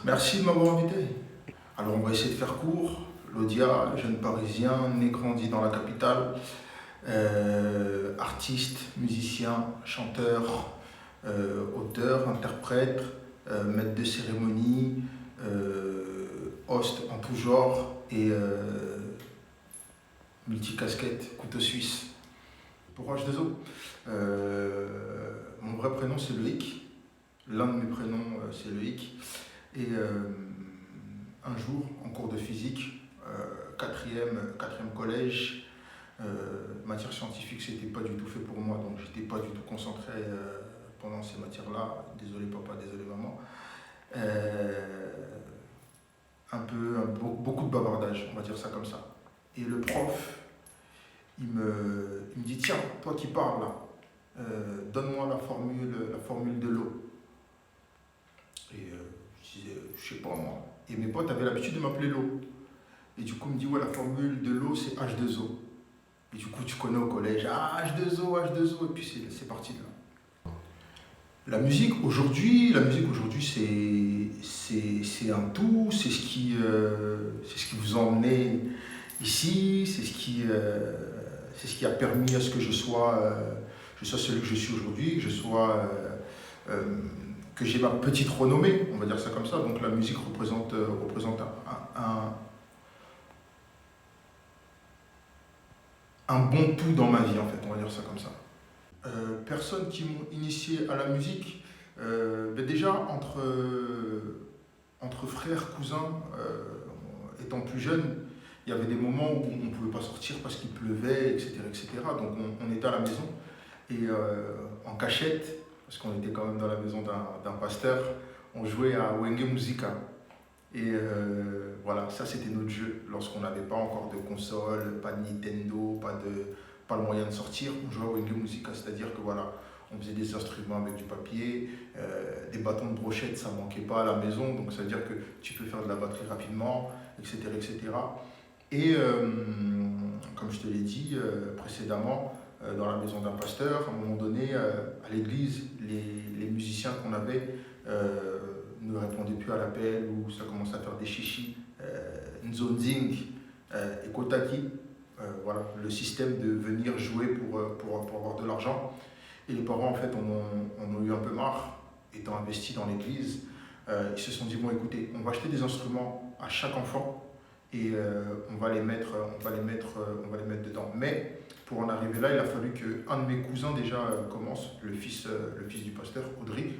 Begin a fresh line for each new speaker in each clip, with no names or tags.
Merci de m'avoir invité. Alors on va essayer de faire court. Laudia, jeune parisien, né grandi dans la capitale, artiste, musicien, chanteur, auteur, interprète, maître de cérémonie, host en tout genre et multicasquette, couteau suisse. Pour H2O, mon vrai prénom c'est Loïc. L'un de mes prénoms c'est Loïc. Et un jour, en cours de physique, quatrième collège, matière scientifique, c'était pas du tout fait pour moi, donc j'étais pas du tout concentré pendant ces matières-là. Désolé papa, désolé maman. Beaucoup de bavardage, on va dire ça comme ça. Et le prof, il me dit, tiens, toi qui parles là, donne-moi la formule de l'eau. Et je disais, je sais pas moi. Et mes potes avaient l'habitude de m'appeler l'eau. Et du coup, il me dit, ouais, la formule de l'eau, c'est H2O. Et du coup, tu connais au collège, ah, H2O, H2O. Et puis c'est parti de là. La musique aujourd'hui, c'est un tout. C'est ce qui vous a emmené ici. C'est ce qui a permis à ce que je sois celui que je suis aujourd'hui, que j'ai ma petite renommée, on va dire ça comme ça. Donc la musique représente un bon tout dans ma vie, en fait, on va dire ça comme ça. Personnes qui m'ont initié à la musique, déjà entre frères, cousins, étant plus jeune, il y avait des moments où on ne pouvait pas sortir parce qu'il pleuvait, etc., etc. Donc on était à la maison et en cachette, parce qu'on était quand même dans la maison d'un pasteur, on jouait à Wenge Musica. Et voilà, ça c'était notre jeu. Lorsqu'on n'avait pas encore de console, pas de Nintendo, pas le moyen de sortir, on jouait à Wenge Musica, c'est-à-dire que voilà, on faisait des instruments avec du papier, des bâtons de brochette, ça manquait pas à la maison, donc ça veut dire que tu peux faire de la batterie rapidement, etc. etc. Et comme je te l'ai dit précédemment, dans la maison d'un pasteur, à un moment donné, à l'église, les musiciens qu'on avait ne répondaient plus à l'appel, ou ça commençait à faire des chichis, Nzonzing et Kotaki, voilà, le système de venir jouer pour avoir de l'argent. Et les parents, en fait, en ont eu un peu marre, étant investis dans l'église. Ils se sont dit, bon, écoutez, on va acheter des instruments à chaque enfant et on va les mettre dedans. Mais pour en arriver là, il a fallu qu'un de mes cousins déjà commence, le fils du pasteur, Audrey,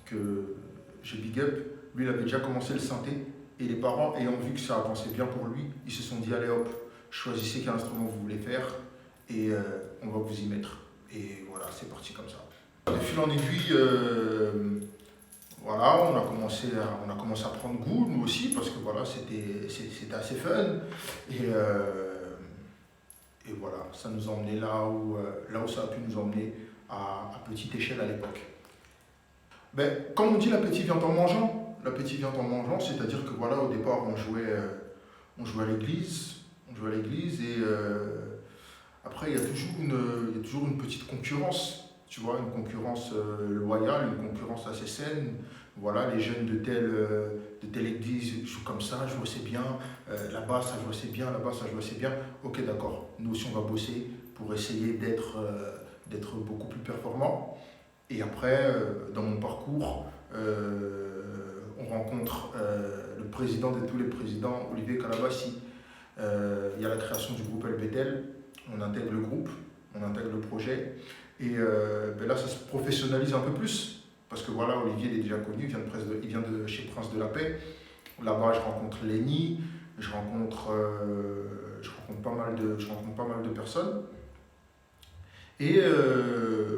que j'ai big up. Lui, il avait déjà commencé le synthé. Et les parents, ayant vu que ça avançait bien pour lui, ils se sont dit, allez hop, choisissez quel instrument vous voulez faire et on va vous y mettre. Et voilà, c'est parti comme ça. De fil en aiguille, voilà, on a commencé à prendre goût, nous aussi, parce que voilà, c'était assez fun. Et voilà, ça nous a emmené là où ça a pu nous emmener à petite échelle à l'époque. Ben, comme on dit, l'appétit vient en mangeant. L'appétit vient en mangeant, c'est-à-dire que voilà, au départ, on jouait à l'église. Et après, il y a toujours une petite concurrence, tu vois, une concurrence loyale, une concurrence assez saine. Voilà, les jeunes de telle église jouent comme ça, jouent assez bien, là-bas ça joue assez bien, là-bas ça joue assez bien. Ok, d'accord, nous aussi on va bosser pour essayer d'être beaucoup plus performants. Et après, dans mon parcours, on rencontre le président de tous les présidents, Olivier Calabassi. Il y a la création du groupe El Betel, on intègre le groupe, on intègre le projet, et là ça se professionnalise un peu plus, parce que voilà, Olivier il est déjà connu, il vient de chez Prince de la Paix. Là-bas je rencontre Lenny, je rencontre pas mal de personnes, et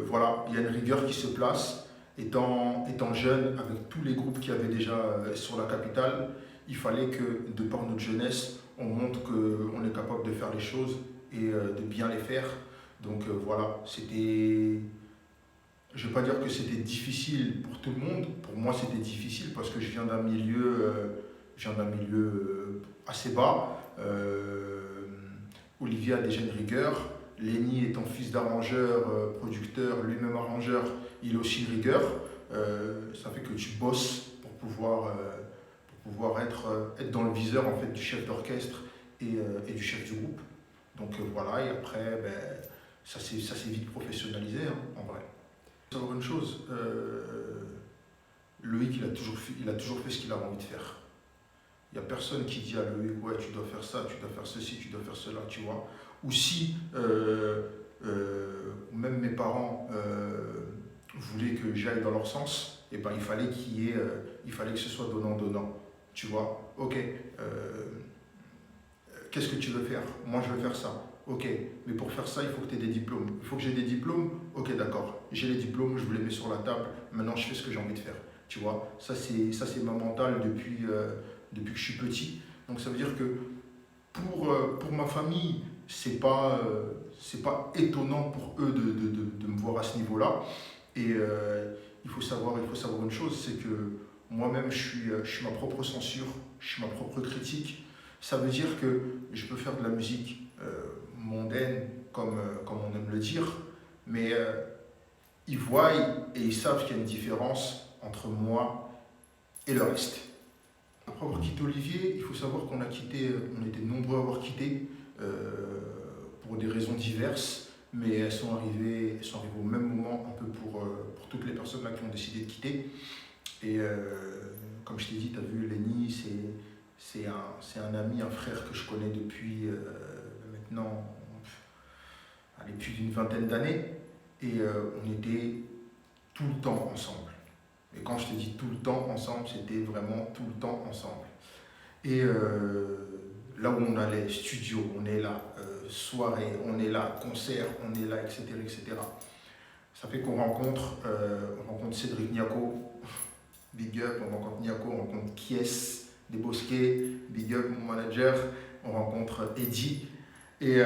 voilà, il y a une rigueur qui se place. Étant jeune, avec tous les groupes qu'il y avait déjà sur la capitale, il fallait que, de par notre jeunesse, on montre qu'on est capable de faire les choses et de bien les faire. Donc voilà, je ne vais pas dire que c'était difficile pour tout le monde. Pour moi, c'était difficile parce que je viens d'un milieu assez bas. Olivier a déjà une rigueur. Lenny étant fils d'arrangeur, producteur, lui-même arrangeur, il a aussi une rigueur. Ça fait que tu bosses pour pour pouvoir être dans le viseur en fait, du chef d'orchestre et du chef du groupe. Donc voilà, et après, ben, ça s'est vite professionnalisé, hein, en vrai. Il faut savoir une chose, Loïc, il a toujours fait ce qu'il a envie de faire. Il n'y a personne qui dit à Loïc, ouais, tu dois faire ça, tu dois faire ceci, tu dois faire cela, tu vois. Ou si, même mes parents voulaient que j'aille dans leur sens, et ben, il fallait que ce soit donnant-donnant. Tu vois, ok, qu'est-ce que tu veux faire? Moi, je veux faire ça. Ok, mais pour faire ça, il faut que tu aies des diplômes. Il faut que j'ai des diplômes. Ok, d'accord. J'ai les diplômes, je vous les mets sur la table. Maintenant, je fais ce que j'ai envie de faire. Tu vois, ça c'est ma mentale depuis que je suis petit. Donc ça veut dire que pour ma famille, c'est pas étonnant pour eux de me voir à ce niveau-là. Et il faut savoir une chose, c'est que moi-même, je suis ma propre censure, je suis ma propre critique. Ça veut dire que je peux faire de la musique mondaine, comme on aime le dire, mais ils voient et ils savent qu'il y a une différence entre moi et le reste. Après avoir quitté Olivier, il faut savoir qu'on était nombreux à avoir quitté pour des raisons diverses, mais elles sont arrivées au même moment, un peu pour toutes les personnes là qui ont décidé de quitter. Et comme je t'ai dit, tu as vu, Lenny, c'est un ami, un frère que je connais depuis maintenant plus d'une vingtaine d'années. Et on était tout le temps ensemble. Et quand je te dis tout le temps ensemble, c'était vraiment tout le temps ensemble. Et là où on allait, studio, on est là, soirée, on est là, concert, on est là, etc. etc. Ça fait qu'on rencontre Cédric Niaco, big up, on rencontre Niaco, on rencontre Kies, des Bosquets, big up, mon manager, on rencontre Eddie, et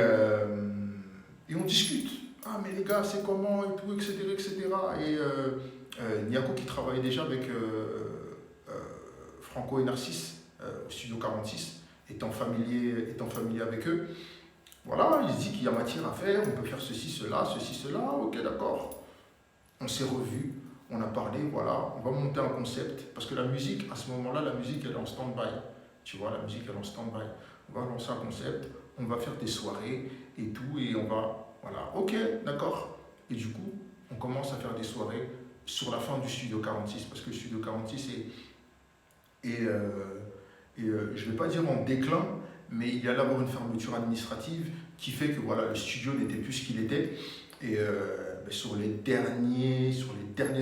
on discute. Ah mais les gars, c'est comment, et tout, etc. etc. Et Niaco qui travaillait déjà avec Franco et Narcisse au Studio 46, étant familier avec eux. Voilà, il se dit qu'il y a matière à faire, on peut faire ceci, cela, ok d'accord. On s'est revus, on a parlé, voilà, on va monter un concept, parce que la musique, à ce moment-là, la musique elle est en stand-by. Tu vois, la musique elle est en stand-by. On va lancer un concept, on va faire des soirées et tout, et on va, voilà, ok, d'accord. Et du coup, on commence à faire des soirées sur la fin du Studio 46, parce que le Studio 46 je ne vais pas dire en déclin, mais il y allait avoir une fermeture administrative qui fait que voilà, le studio n'était plus ce qu'il était. Et sur les derniers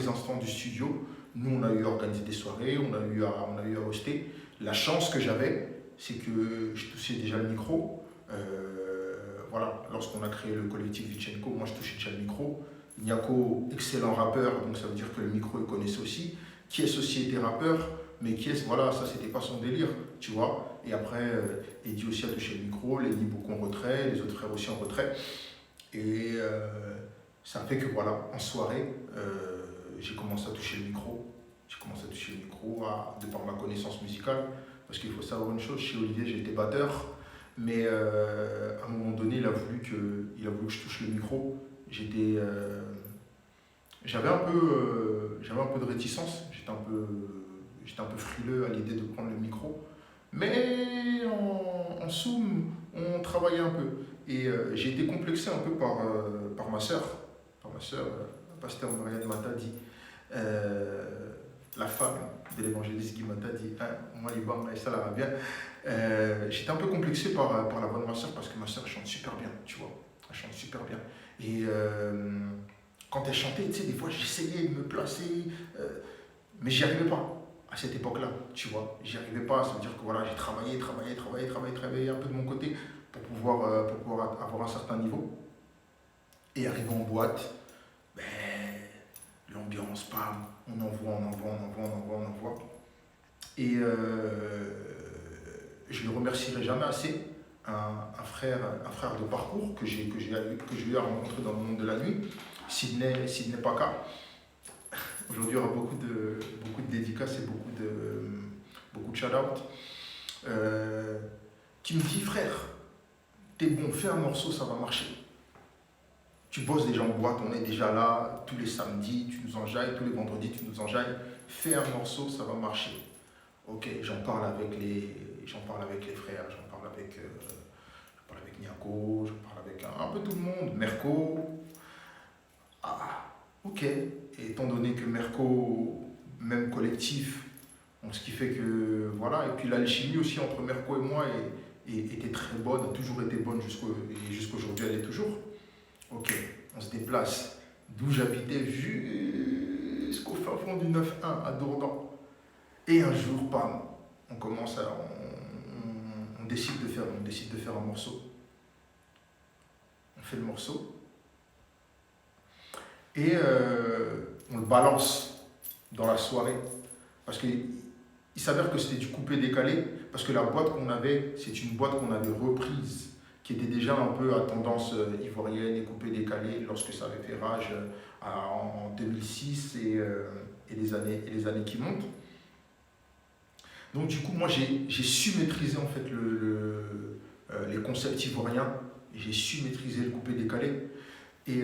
instants du studio, nous on a eu à organiser des soirées, on a eu à hoster. La chance que j'avais, c'est que je touchais déjà le micro. Voilà, lorsqu'on a créé le collectif Vichenko, moi je touchais déjà le micro. Niaco, excellent rappeur, donc ça veut dire que le micro il connaissait aussi. Kies aussi était rappeur, mais Kies, voilà, ça c'était pas son délire, tu vois. Et après, Eddie aussi a touché le micro, Lenny beaucoup en retrait, les autres frères aussi en retrait. Et ça fait que voilà, en soirée, j'ai commencé à toucher le micro. De par ma connaissance musicale. Parce qu'il faut savoir une chose, chez Olivier, j'ai été batteur. Mais à un moment donné, il a voulu que je touche le micro. J'avais un peu de réticence. J'étais un peu frileux à l'idée de prendre le micro. Mais en soum, on travaillait un peu. Et j'ai été complexé un peu par ma sœur, pasteur Marianne Matadi, la femme de l'évangéliste Guy Matadi, hein, moi les bancs et ça la va bien. J'étais un peu complexé par la voix de ma sœur parce que ma sœur chante super bien, tu vois. Elle chante super bien. Et quand elle chantait, tu sais, des fois j'essayais de me placer, mais j'y arrivais pas. À cette époque-là, tu vois, j'y arrivais pas, ça veut dire que voilà, j'ai travaillé un peu de mon côté pour pouvoir avoir un certain niveau. Et arrivé en boîte, ben, l'ambiance, bam, on envoie. Et je ne le remercierai jamais assez, un frère de parcours que j'ai eu à rencontrer dans le monde de la nuit, Sidney Paka. Aujourd'hui, il y aura beaucoup de dédicaces et beaucoup de shout-out. Qui me dit, frère, t'es bon, fais un morceau, ça va marcher. Tu bosses déjà en boîte, on est déjà là, tous les samedis, tu nous enjailles, tous les vendredis, tu nous enjailles. fais un morceau, ça va marcher. Ok, j'en parle avec les frères, j'en parle avec Niako, j'en parle avec un peu tout le monde, Merco. Ah, ok. Et étant donné que Merco, même collectif, donc ce qui fait que, voilà, et puis l'alchimie aussi entre Merco et moi était très bonne, a toujours été bonne jusqu'aujourd'hui, elle est toujours. Ok, on se déplace d'où j'habitais jusqu'au fin fond du 9-1 à Dourdan. Et un jour, bam, on décide de faire un morceau. On fait le morceau. Et on le balance dans la soirée. Parce qu'il s'avère que c'était du coupé-décalé. Parce que la boîte qu'on avait, c'est une boîte qu'on avait reprise, qui était déjà un peu à tendance ivoirienne et coupé-décalé lorsque ça avait fait rage en 2006 et les années qui montent. Donc du coup, moi, j'ai su maîtriser en fait les concepts ivoiriens. J'ai su maîtriser le coupé-décalé. Et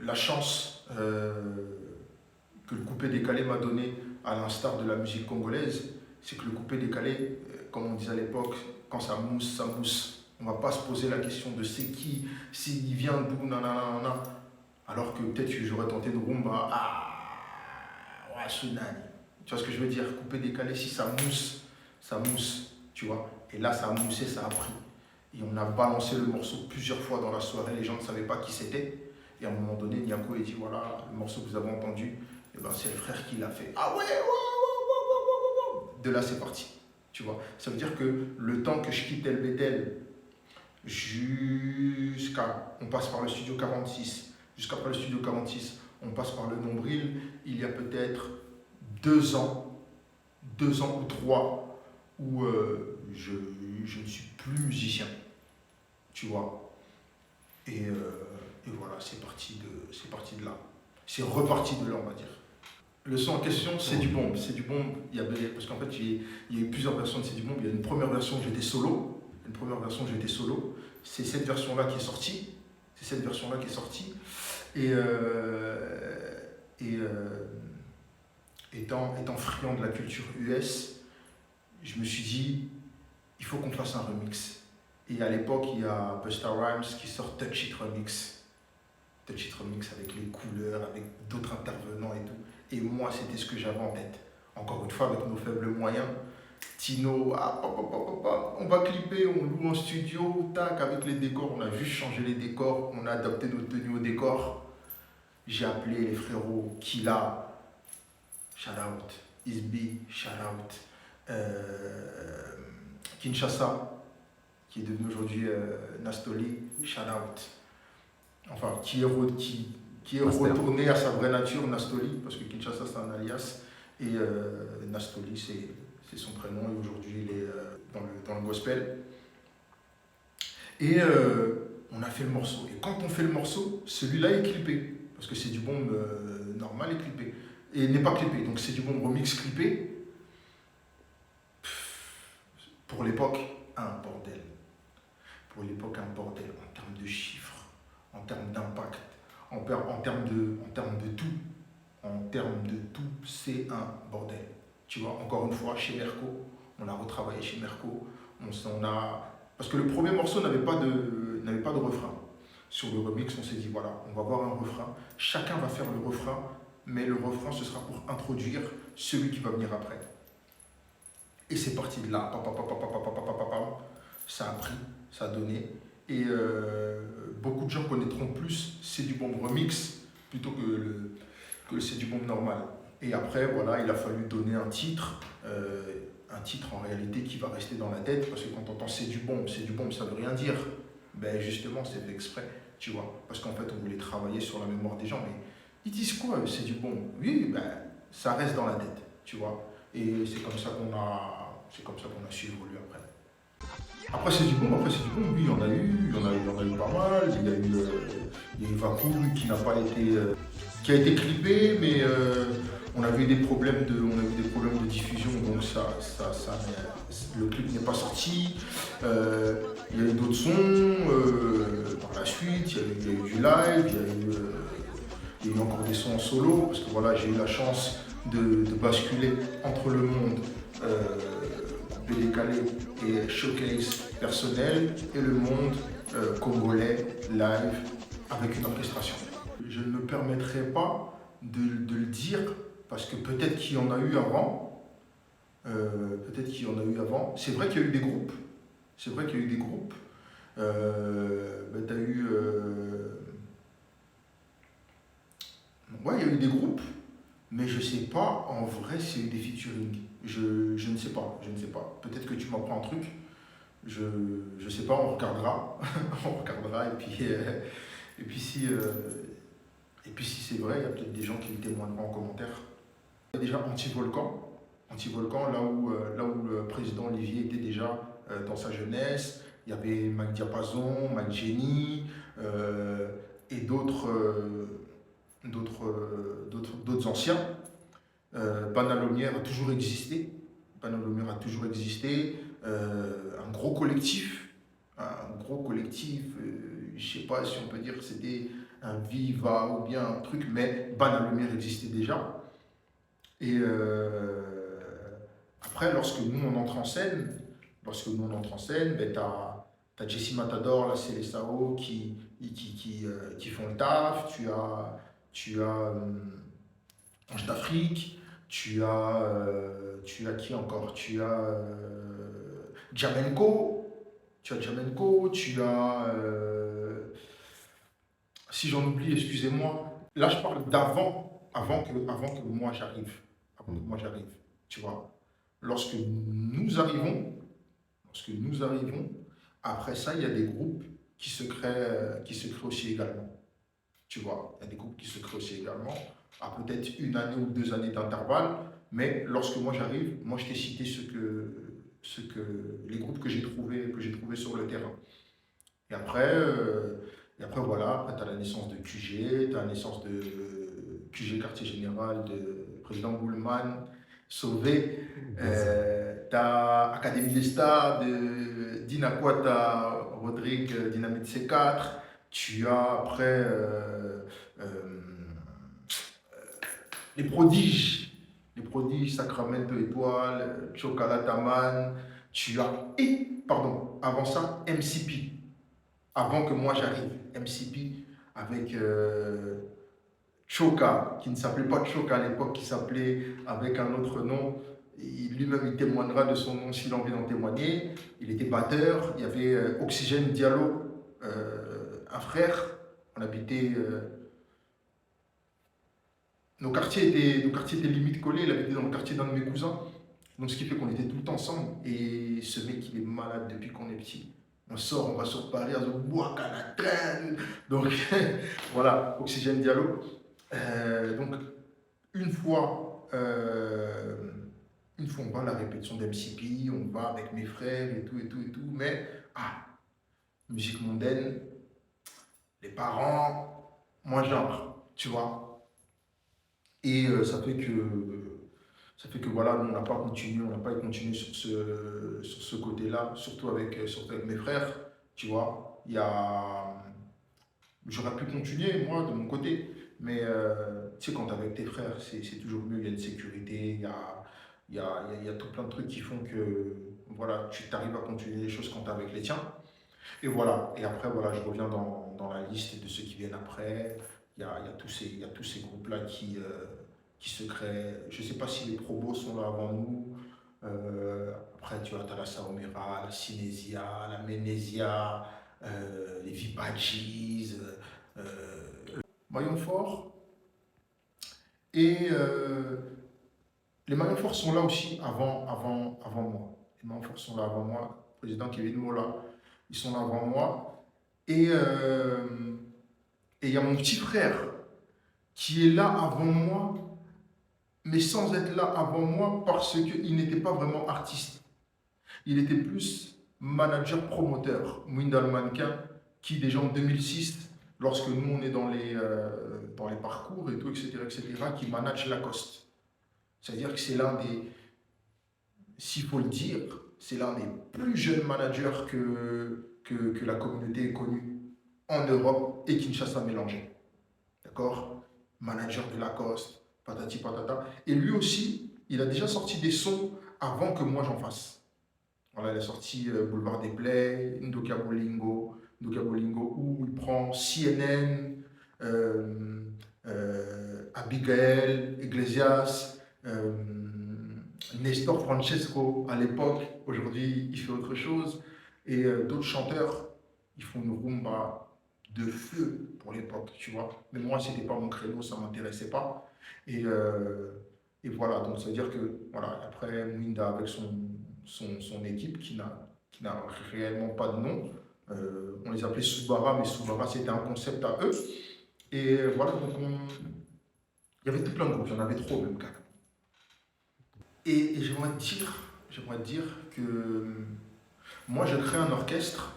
la chance que le coupé-décalé m'a donné, à l'instar de la musique congolaise, c'est que le coupé-décalé, comme on disait à l'époque, quand ça mousse, ça mousse. On ne va pas se poser la question de c'est qui, s'il vient d'où, nanana. Alors que peut-être que j'aurais tenté de rumba, ouais, Sunani. Tu vois ce que je veux dire? Coupé-décalé, si ça mousse, tu vois. Et là, ça a moussé, ça a pris. Et on a balancé le morceau plusieurs fois dans la soirée, les gens ne savaient pas qui c'était. Et à un moment donné, Niako a dit, voilà, le morceau que vous avez entendu, eh ben, c'est le frère qui l'a fait. Ah ouais, de là, c'est parti. Tu vois, ça veut dire que le temps que je quitte El Bétel, on passe par le studio 46, jusqu'après le studio 46, on passe par le nombril, il y a peut-être 2 ans ou 3, où je ne suis plus musicien, tu vois. Et voilà, c'est parti de là. C'est reparti de là, on va dire. Le son en question, c'est du bombe. C'est du bombe, parce qu'en fait, il y a eu plusieurs versions de C'est du bombe. Il y a une première version où j'étais solo. C'est cette version-là qui est sortie. Et étant friand de la culture US, je me suis dit, il faut qu'on fasse un remix. Et à l'époque, il y a Busta Rhymes qui sort Touch It Remix. Touch It Remix avec les couleurs, avec d'autres intervenants et tout. Et moi, c'était ce que j'avais en tête. Encore une fois, avec nos faibles moyens. Tino, on va clipper, on loue en studio, tac, avec les décors. On a juste changé les décors, on a adapté nos tenues aux décors. J'ai appelé les frérots Killa, shout out, Isby, shout out, Kinshasa, qui est devenu aujourd'hui Nastoli, shout out. Enfin, qui est retourné à sa vraie nature, Nastoli, parce que Kinshasa c'est un alias, et Nastoli c'est son prénom, et aujourd'hui il est dans le gospel. Et on a fait le morceau. Et quand on fait le morceau, celui-là est clippé, parce que C'est du bombe normal est clippé, et n'est pas clippé, donc C'est du bombe remix clippé. Pour l'époque, un bordel. En termes de chiffres, en termes d'impact, en termes de tout. En termes de tout, c'est un bordel. Tu vois, encore une fois, chez Merco, on a retravaillé chez Merco. Parce que le premier morceau n'avait pas de refrain. Sur le remix, on s'est dit, voilà, on va avoir un refrain. Chacun va faire le refrain, mais le refrain, ce sera pour introduire celui qui va venir après. Et c'est parti de là. Ça a pris, ça a donné. Et beaucoup de gens connaîtront plus C'est du bombe remix plutôt que le C'est du bombe normal. Et après, voilà, il a fallu donner un titre en réalité qui va rester dans la tête, parce que quand on entend C'est du bombe, ça veut rien dire. Ben justement, c'est fait exprès, tu vois. Parce qu'en fait, on voulait travailler sur la mémoire des gens. Mais ils disent quoi, C'est du bombe? Oui, ben, ça reste dans la tête, tu vois. Et c'est comme ça qu'on a su évoluer après. Après C'est du bombe, oui, il y en a eu pas mal. Il y a eu Vakoum qui a été clippé, mais on avait eu des problèmes de diffusion, donc le clip n'est pas sorti. Il y a eu d'autres sons par la suite, il y a eu du live, il y a eu encore des sons en solo, parce que voilà, j'ai eu la chance de basculer entre le monde coupé décalé et showcase personnel et le monde congolais live avec une orchestration. Je ne me permettrai pas de le dire parce que peut-être qu'il y en a eu avant. Peut-être qu'il y en a eu avant. C'est vrai qu'il y a eu des groupes. C'est vrai qu'il y a eu des groupes. T'as eu. Ouais, il y a eu des groupes, mais je sais pas en vrai s'il y a eu des featuring. Je ne sais pas. Je ne sais pas. Peut-être que tu m'apprends un truc. Je sais pas, on regardera. On regardera et puis si. Et puis si c'est vrai, il y a peut-être des gens qui le témoigneront en commentaire. Il y a déjà Anti-Volcan. Anti-Volcan, là où le président Olivier était déjà dans sa jeunesse. Il y avait Mike Diapason, Mike Jenny et d'autres anciens. Banalomière a toujours existé. Banalomière a toujours existé. Un gros collectif. Un gros collectif. Je ne sais pas si on peut dire que c'était un Viva ou bien un truc, mais Banalomière existait déjà. Et après, lorsque nous on entre en scène, ben, t'as Jessie Matador, là c'est les Sao qui font le taf, tu as Ange d'Afrique, tu as qui encore? Jamenko, si j'en oublie, excusez-moi. Là, je parle d'avant, avant que moi j'arrive. Avant que moi j'arrive, tu vois. Lorsque nous arrivons, après ça, il y a des groupes qui se créent aussi également. Tu vois, il y a des groupes qui se créent aussi également, à peut-être une année ou 2 années d'intervalle. Mais lorsque moi j'arrive, moi je t'ai cité les groupes que j'ai trouvés sur le terrain. Et après voilà, après tu as la naissance de QG, tu as la naissance de QG Quartier Général de président Goulman, Sauvé, tu as Académie des Stars de Dinakwata, Rodrigue, Dynamite C4, tu as après euh, les prodiges Sacramento Étoile, Chocolataman, tu as, pardon, avant ça, MCP. Avant que moi j'arrive, MCP avec Choka, qui ne s'appelait pas Choka à l'époque, qui s'appelait avec un autre nom. Lui-même, il témoignera de son nom s'il a envie d'en témoigner. Il était batteur. Il y avait Oxygène Diallo, un frère. On habitait. Nos quartiers étaient limite collés. Il habitait dans le quartier d'un de mes cousins. Donc, ce qui fait qu'on était tout le temps ensemble. Et ce mec, il est malade depuis qu'on est petit. On va sur Paris, on se boit qu'à la traîne. Donc, voilà, Oxygène Diallo. Donc, une fois, on va à la répétition d'MCP, on va avec mes frères et tout. Mais, musique mondaine, les parents, moi genre, tu vois. Et ça fait que voilà, on n'a pas continué sur ce côté-là, surtout avec mes frères, tu vois. J'aurais pu continuer, moi, de mon côté, mais tu sais, quand t'es avec tes frères, c'est toujours mieux, il y a une sécurité, il y a tout plein de trucs qui font que, voilà, tu t'arrives à continuer les choses quand t'es avec les tiens. Et voilà, et après, voilà, je reviens dans la liste de ceux qui viennent après. Il y a tous ces groupes-là qui se créent. Je ne sais pas si les probos sont là avant nous. Après, tu vois, tu as la Saomera, la Cinésia, la Ménésia, les Vipagis, maillons forts. Et les maillons forts sont là aussi avant moi. Les maillons forts sont là avant moi. Le président Kevin Mola, ils sont là avant moi. Et il y a mon petit frère qui est là avant moi, mais sans être là avant moi parce qu'il n'était pas vraiment artiste. Il était plus manager-promoteur, Mwindal Mannequin, qui déjà en 2006, lorsque nous on est dans les parcours et tout, etc., qui manage Lacoste. C'est-à-dire que c'est l'un des, s'il faut le dire, c'est l'un des plus jeunes managers que la communauté ait connu en Europe et Kinshasa mélangé. D'accord? Manager de Lacoste, patati patata. Et lui aussi, il a déjà sorti des sons avant que moi j'en fasse. Voilà, il a sorti Boulevard des Plaies, Ndoka Bolingo, où il prend CNN, Abigail, Iglesias, Nestor Francesco à l'époque. Aujourd'hui, il fait autre chose. Et d'autres chanteurs, ils font une rumba de feu pour l'époque, tu vois. Mais moi, c'était pas mon créneau, ça m'intéressait pas. Et, euh, et voilà, donc ça veut dire que, voilà, après Mwinda avec son équipe qui n'a réellement pas de nom, on les appelait Soubara, mais Soubara c'était un concept à eux. Et voilà, donc il y avait tout plein de groupes, il y en avait trop même, carrément. Et j'aimerais te dire que moi je crée un orchestre,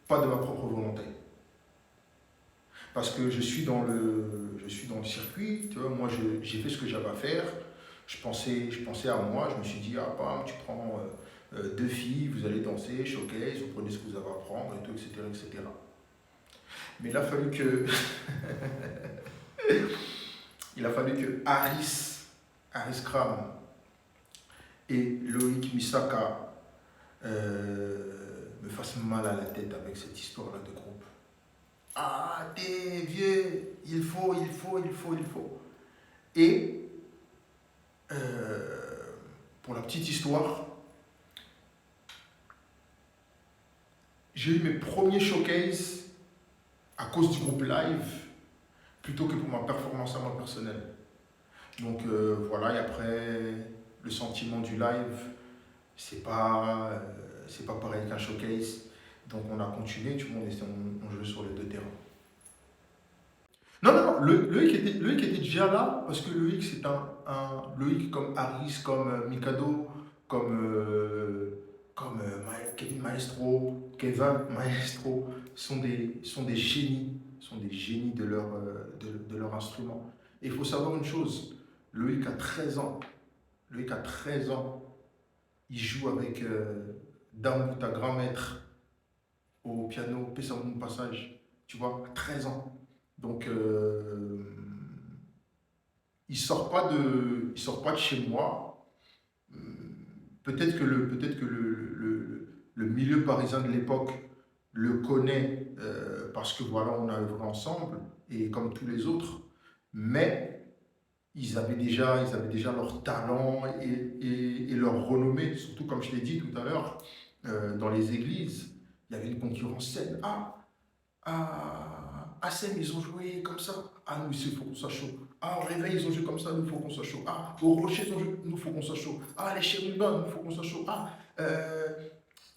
pas de ma propre volonté. Parce que je suis dans le circuit, tu vois, moi j'ai fait ce que j'avais à faire, je pensais à moi, je me suis dit, ah bam, tu prends deux filles, vous allez danser, showcase, vous prenez ce que vous avez à prendre, et tout, etc., etc. Mais il a fallu que Harris Kram et Loïc Misaka me fassent mal à la tête avec cette histoire-là de groupe. Ah, t'es vieux, il faut. Et pour la petite histoire, j'ai eu mes premiers showcases à cause du groupe live plutôt que pour ma performance à moi personnelle. Donc voilà, et après, le sentiment du live, c'est pas pareil qu'un showcase. Donc on a continué, tu vois, on jouait sur les deux terrains. Non, non, non, Loïc était déjà là parce que Loïc, c'est Loïc comme Harris, comme Mikado, comme Kevin Maestro, Kevin Maestro, sont des génies, de leur instrument. Et il faut savoir une chose, Loïc a 13 ans, Loïc a 13 ans, il joue avec Damou, ta grand-maître, au piano, Pessamon Passage, tu vois, à 13 ans. Donc, il sort pas de chez moi. Peut-être que le milieu parisien de l'époque le connaît parce que voilà, on a œuvré ensemble et comme tous les autres. Mais ils avaient déjà leur talent et leur renommée, surtout comme je l'ai dit tout à l'heure, dans les églises. Il y avait une concurrence saine. À Sem, ils ont joué comme ça. Ah, nous, il faut qu'on soit chaud. Ah, au Réveil, ils ont joué comme ça. Nous, il faut qu'on soit chaud. Ah, au Rocher, ils ont joué. Nous, il faut qu'on soit chaud. Ah, les Chérubins, nous, il faut qu'on soit chaud. Ah,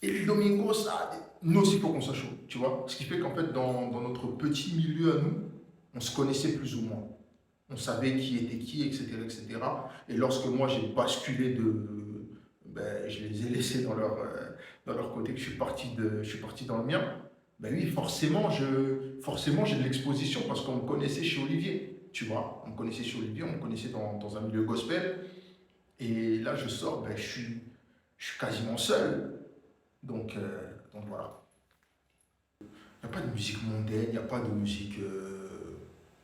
et les Domingos, ah, nous aussi, il faut qu'on soit chaud. Tu vois? Ce qui fait qu'en fait, dans notre petit milieu à nous, on se connaissait plus ou moins. On savait qui était qui, etc., etc. Et cetera. Et lorsque moi, j'ai basculé ben, je les ai laissés dans leur côté, que je suis parti dans le mien. Ben oui, forcément, j'ai de l'exposition parce qu'on me connaissait chez Olivier, tu vois. On me connaissait chez Olivier, on me connaissait dans un milieu gospel. Et là, je sors, ben, je suis quasiment seul. Donc voilà. Il n'y a pas de musique mondaine, il n'y a pas de musique.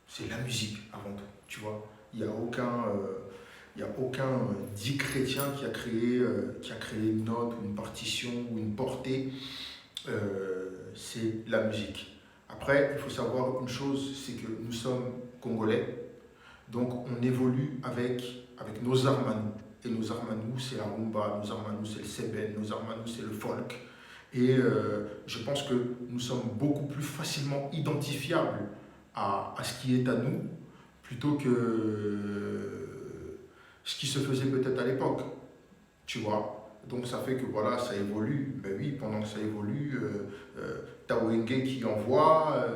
C'est la musique avant tout, tu vois. Il y a aucun dit chrétien qui a créé une note ou une partition ou une portée. C'est la musique. Après, il faut savoir une chose, c'est que nous sommes congolais, donc on évolue avec nos armes à nous. Et nos armes à nous, c'est la rumba, nos armes à nous, c'est le seben, nos armes à nous, c'est le folk. Et je pense que nous sommes beaucoup plus facilement identifiables à ce qui est à nous, plutôt que ce qui se faisait peut-être à l'époque, tu vois. Donc ça fait que voilà, ça évolue. Ben oui, pendant que ça évolue, t'as Wenge qui envoie,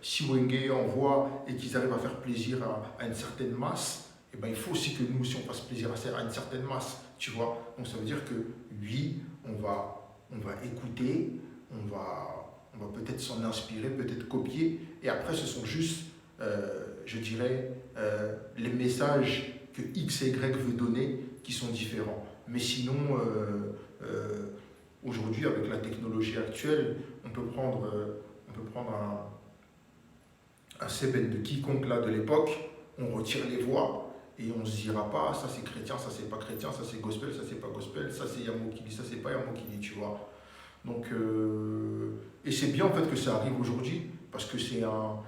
si Wenge envoie et qu'ils arrivent à faire plaisir à une certaine masse, et ben il faut aussi que nous aussi on fasse plaisir à une certaine masse, tu vois. Donc ça veut dire que oui, on va écouter, on va peut-être s'en inspirer, peut-être copier, et après ce sont juste, je dirais, les messages que X et Y veut donner qui sont différents. Mais sinon, aujourd'hui, avec la technologie actuelle, on peut prendre un sébène de quiconque là de l'époque, on retire les voix et on ne se dira pas ça c'est chrétien, ça c'est pas chrétien, ça c'est gospel, ça c'est pas gospel, ça c'est Yamo qui dit, ça c'est pas Yamo qui dit, tu vois. Donc, et c'est bien en fait que ça arrive aujourd'hui parce que c'est un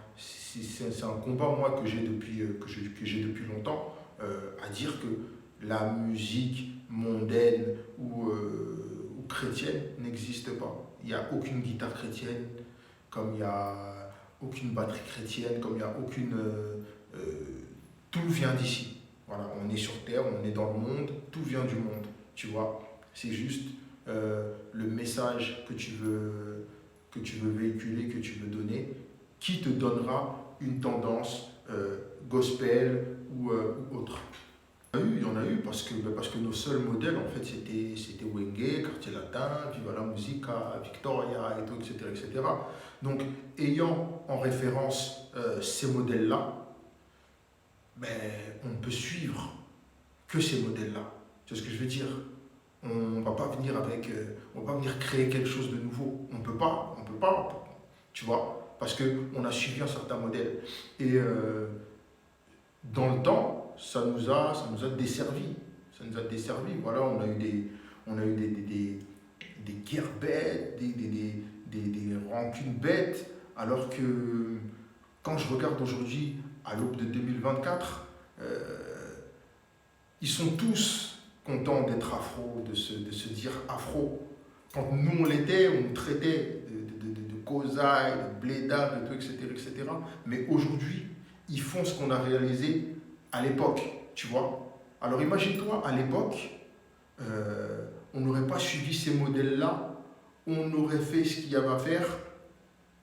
combat moi que j'ai depuis longtemps à dire que la musique mondaine ou chrétienne n'existe pas. Il n'y a aucune guitare chrétienne, comme il n'y a aucune batterie chrétienne, comme il n'y a aucune... tout vient d'ici. Voilà, on est sur Terre, on est dans le monde, tout vient du monde, tu vois. C'est juste le message que tu veux véhiculer, que tu veux donner, qui te donnera une tendance gospel ou autre. Il y en a eu parce que nos seuls modèles en fait c'était Wenge, Quartier Latin, Viva la Musica, Victoria et tout, etc. Donc ayant en référence ces modèles-là, ben, on ne peut suivre que ces modèles-là. Tu vois ce que je veux dire? On ne va pas venir on va pas venir créer quelque chose de nouveau. On ne peut pas, tu vois, parce qu'on a suivi un certain modèle. Et dans le temps, ça nous a desservi. Ça nous a desservi. Voilà, on a eu des guerres bêtes, des rancunes bêtes, alors que quand je regarde aujourd'hui, à l'aube de 2024, ils sont tous contents d'être afro, de se dire afro. Quand nous on l'était, on nous traitait de cosailles, de blédards, et tout, etc. Mais aujourd'hui, ils font ce qu'on a réalisé à l'époque, tu vois. Alors imagine-toi, à l'époque, on n'aurait pas suivi ces modèles-là, on aurait fait ce qu'il y avait à faire,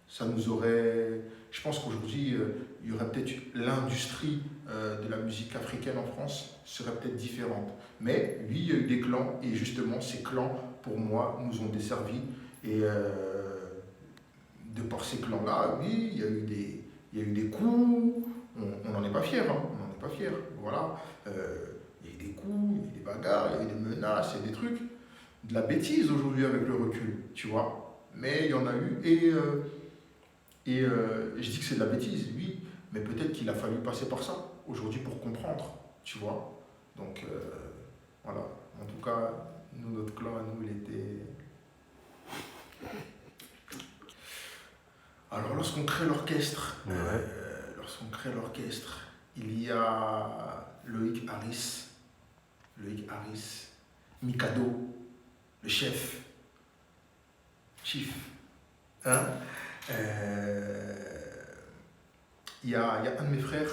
ça nous aurait... Je pense qu'aujourd'hui, il y aurait peut-être l'industrie de la musique africaine en France serait peut-être différente. Mais oui, il y a eu des clans, et justement, ces clans, pour moi, nous ont desservis. Et de par ces clans-là, oui, il y a eu des coups, on n'en est pas fiers, hein, on n'en est pas fiers. Voilà. Il y a eu des coups, il y a eu des bagarres, il y a eu des menaces, il y a des trucs. De la bêtise aujourd'hui avec le recul, tu vois. Mais il y en a eu, et je dis que c'est de la bêtise, oui, mais peut-être qu'il a fallu passer par ça aujourd'hui pour comprendre, tu vois. Donc, voilà. En tout cas, nous, notre clan, à nous, il était... Alors, lorsqu'on crée l'orchestre, il y a Loïc Harris, Mikado, le chef, hein? Il y a un de mes frères,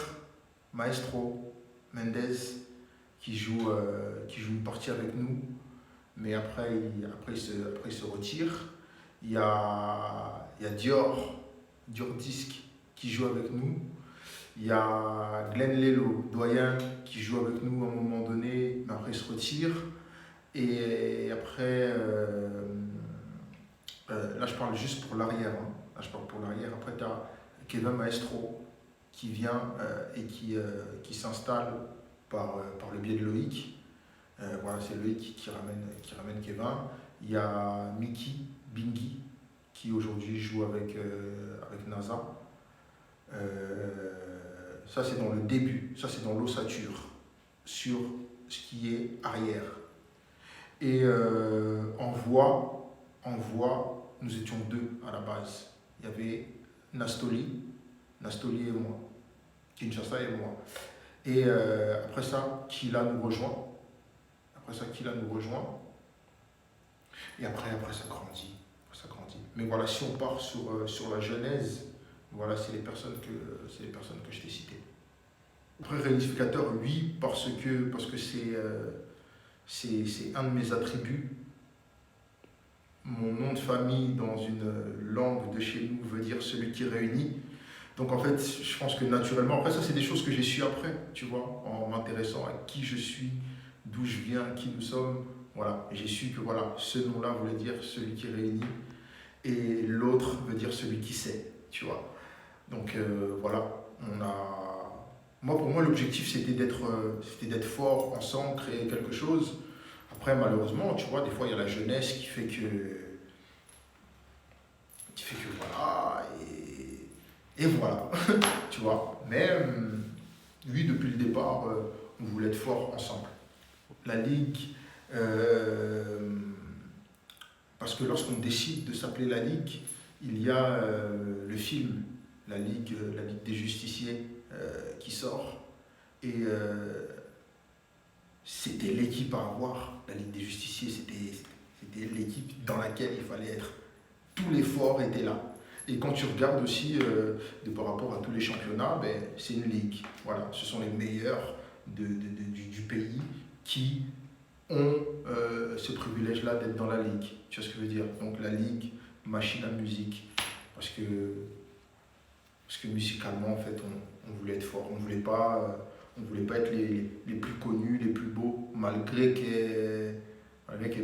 Maestro Mendez, qui joue une partie avec nous, mais après il se retire. Il y a Dior Disc qui joue avec nous. Il y a Glenn Lelo, doyen, qui joue avec nous à un moment donné, mais après il se retire. Et après, là je parle juste pour l'arrière. Hein. Là je parle pour l'arrière. Après tu as Kevin Maestro qui vient et qui s'installe par le biais de Loïc. Voilà, c'est Loïc qui ramène Kevin. Il y a Mickey Bingi qui aujourd'hui joue avec NASA. Ça c'est dans le début, ça c'est dans l'ossature, sur ce qui est arrière. Et en voix, nous étions deux à la base. Il y avait Nastoli et moi, Kinshasa et moi. Et après ça, Kila nous rejoint. Et après ça grandit. Mais voilà, si on part sur la genèse, voilà, c'est les personnes que je t'ai citées. Après, réunificateur, oui, parce que c'est un de mes attributs. Mon nom de famille dans une langue de chez nous veut dire celui qui réunit. Donc en fait, je pense que naturellement, après ça c'est des choses que j'ai su après, tu vois, en m'intéressant à qui je suis, d'où je viens, qui nous sommes. Voilà, j'ai su que voilà, ce nom-là voulait dire celui qui réunit et l'autre veut dire celui qui sait, tu vois. Donc voilà, pour moi l'objectif c'était d'être fort ensemble, créer quelque chose. Après malheureusement, tu vois, des fois il y a la jeunesse qui fait que voilà, Et voilà, tu vois. Mais lui, depuis le départ, on voulait être fort ensemble. La Ligue, euh, parce que lorsqu'on décide de s'appeler la Ligue, il y a le film, la Ligue des Justiciers, qui sort. Et c'était l'équipe à avoir. La Ligue des Justiciers, c'était l'équipe dans laquelle il fallait être. Tous les forts étaient là. Et quand tu regardes aussi par rapport à tous les championnats, ben, c'est une ligue. Voilà, ce sont les meilleurs du pays qui ont ce privilège-là d'être dans la ligue. Tu vois ce que je veux dire? Donc la ligue, machine à musique. Parce que musicalement, en fait, on voulait être fort. On voulait pas être les plus connus, les plus beaux, malgré que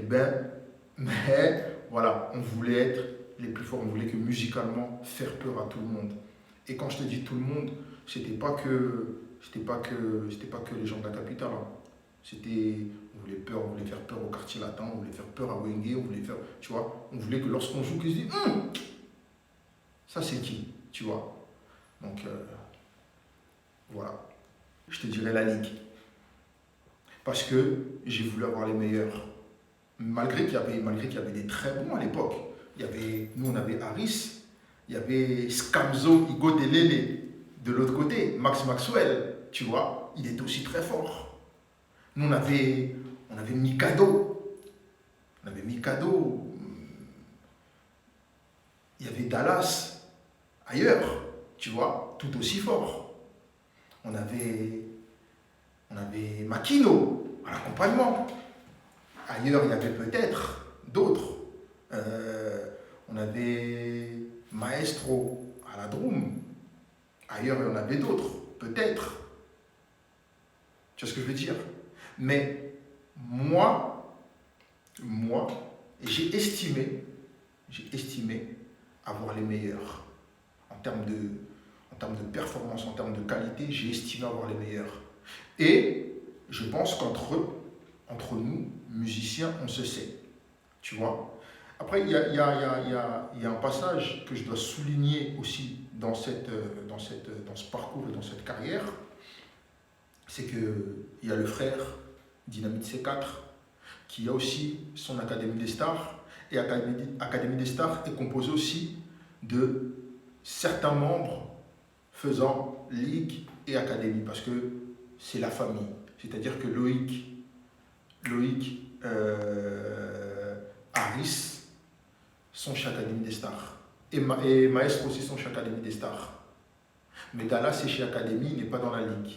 ben, mais voilà, on voulait être les plus forts. On voulait que musicalement faire peur à tout le monde. Et quand je te dis tout le monde, c'était pas que les gens de la capitale. Hein. On voulait faire peur au quartier latin, on voulait faire peur à Wenge, on voulait faire, tu vois, on voulait que lorsqu'on joue, qu'ils se disent, ça c'est qui, tu vois. Donc voilà, je te dirais la ligue. Parce que j'ai voulu avoir les meilleurs. Malgré qu'il y avait des très bons à l'époque. Nous on avait Harris, il y avait Scamzo, Igo Delele de l'autre côté, Max Maxwell, tu vois, il était aussi très fort. Nous on avait Mikado, il y avait Dallas ailleurs, tu vois, tout aussi fort. On avait Makino à l'accompagnement. Ailleurs, il y avait peut-être d'autres. On avait Maestro à la drum. Ailleurs, il y en avait d'autres, peut-être. Tu vois ce que je veux dire? Mais moi, j'ai estimé avoir les meilleurs. En termes de performance, en termes de qualité, j'ai estimé avoir les meilleurs. Et je pense entre nous, musiciens, on se sait. Tu vois? Après, il y a un passage que je dois souligner aussi dans ce parcours et dans cette carrière. C'est qu'il y a le frère Dynamite C4 qui a aussi son Académie des Stars. Et Académie des Stars est composée aussi de certains membres faisant ligue et académie parce que c'est la famille. C'est-à-dire que Loïc Harris sont chez Académie des Stars. Et Maestro aussi sont chez Académie des Stars. Mais Dallas est chez Académie, il n'est pas dans la ligue.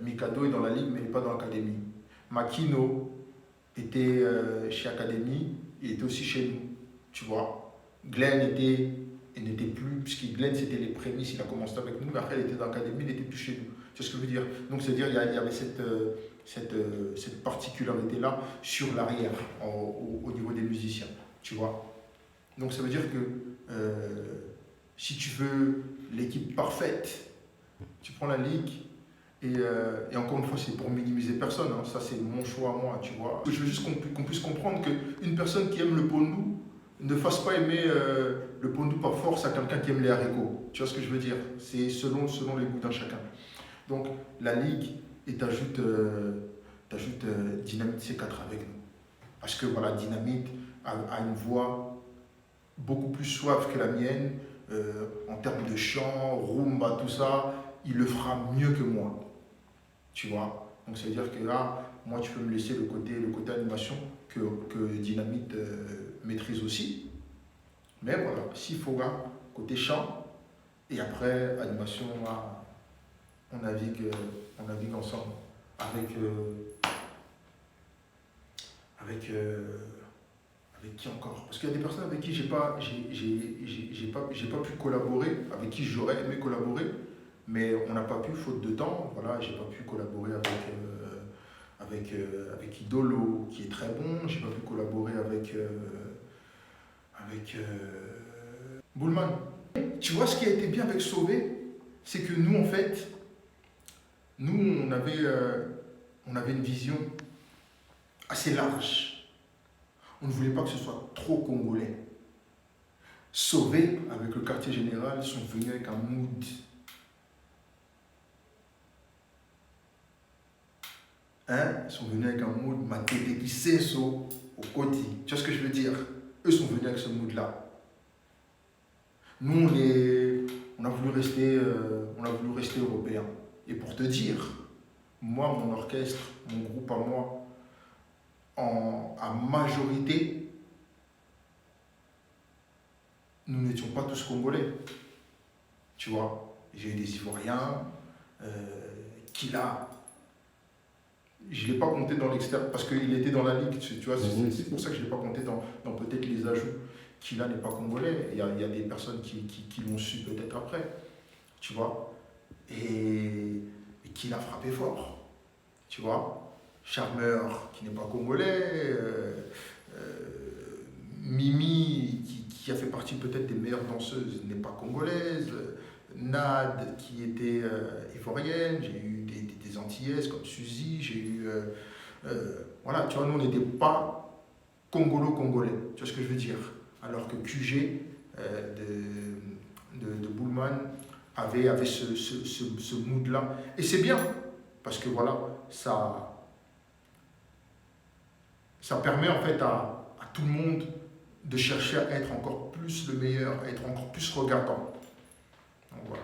Mikado est dans la ligue, mais il n'est pas dans l'Académie. Makino était chez Académie, il était aussi chez nous. Tu vois. Glenn n'était plus, puisque Glenn c'était les prémices, il a commencé avec nous, mais après il était dans l'Académie, il n'était plus chez nous. Tu vois ce que je veux dire? Donc c'est-à-dire il y avait cette particularité-là sur l'arrière, au niveau des musiciens, tu vois. Donc ça veut dire que si tu veux l'équipe parfaite, tu prends la ligue, et encore une fois, c'est pour minimiser personne, hein, ça c'est mon choix à moi, tu vois. Je veux juste qu'on puisse comprendre qu'une personne qui aime le pondou ne fasse pas aimer le pondou par force à quelqu'un qui aime les haricots. Tu vois ce que je veux dire? C'est selon les goûts d'un chacun. Donc la ligue, et t'ajoutes Dynamite C4 avec nous. Parce que voilà, Dynamite a une voix beaucoup plus suave que la mienne, en termes de chant, rumba, tout ça, il le fera mieux que moi. Tu vois? Donc ça veut dire que là, moi tu peux me laisser le côté animation que Dynamite maîtrise aussi. Mais voilà, s'il faut côté chant, et après animation, là, on navigue ensemble avec qui encore? Parce qu'il y a des personnes avec qui j'ai pas pu collaborer, avec qui j'aurais aimé collaborer, mais on n'a pas pu, faute de temps. Voilà, j'ai pas pu collaborer avec Idolo, qui est très bon. J'ai pas pu collaborer avec Bullman. Tu vois, ce qui a été bien avec Sauvé, c'est que nous, en fait, on avait une vision assez large. On ne voulait pas que ce soit trop congolais. Sauvé, avec le quartier général, sont venus avec un mood. Hein? Ils sont venus avec un mood, ma tête qui cesse au côté. Tu vois ce que je veux dire? Eux sont venus avec ce mood-là. Nous, on a voulu rester européens. Et pour te dire, moi, mon orchestre, mon groupe à moi, à majorité, nous n'étions pas tous congolais. Tu vois, j'ai eu des Ivoiriens, Kila. Je ne l'ai pas compté dans l'extérieur parce qu'il était dans la ligue. Tu vois, c'est pour ça que je ne l'ai pas compté dans peut-être les ajouts. Kila n'est pas congolais. Il y a des personnes qui l'ont su peut-être après. Tu vois, et Kila a frappé fort. Tu vois, Charmeur qui n'est pas congolais. Mimi, qui a fait partie peut-être des meilleures danseuses, n'est pas congolaise. Nad, qui était ivoirienne. J'ai eu des Antillaises comme Suzy. J'ai eu. Voilà, tu vois, nous, on n'était pas congolo-congolais. Tu vois ce que je veux dire? Alors que QG de Bullman avait ce mood-là. Et c'est bien, parce que voilà, ça permet en fait à tout le monde de chercher à être encore plus le meilleur, à être encore plus regardant. Donc voilà.